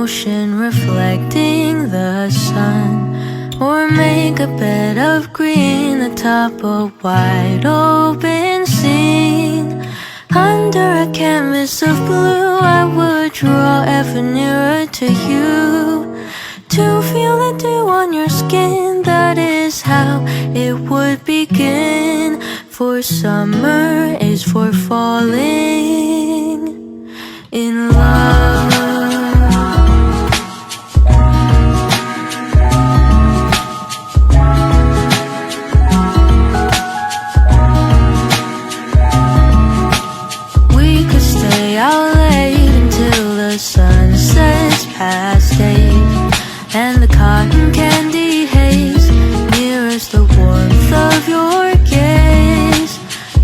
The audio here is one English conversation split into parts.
ocean reflecting the sun, or make a bed of green atop a wide open scene. Under a canvas of blue, I would draw ever nearer to you, to feel the dew on your skin. That is how it would begin. For summer is for falling in love. We could stay out late until the sun sets past 8, and the cotton candy haze mirrors the warmth of your gaze.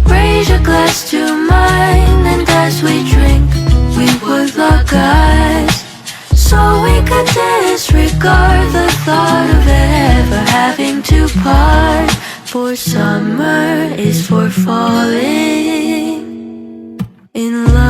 Raise your glass to mine, and as we drink, we would lock eyes, so we could disregard the thought of ever having to part. For summer is for falling in love.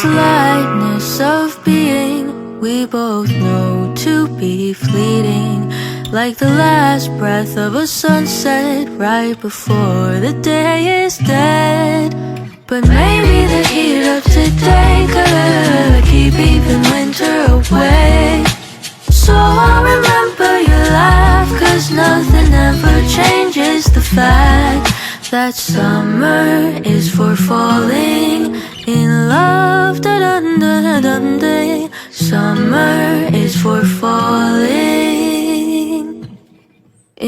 Lightness of being, we both know to be fleeting, like the last breath of a sunset right before the day is dead. But maybe the heat of today could keep even winter away. So I'll remember your laugh, 'cause nothing ever changes the fact that summer is for falling in love. Da-dun-da-dun-day. Summer is for falling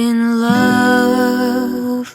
in love.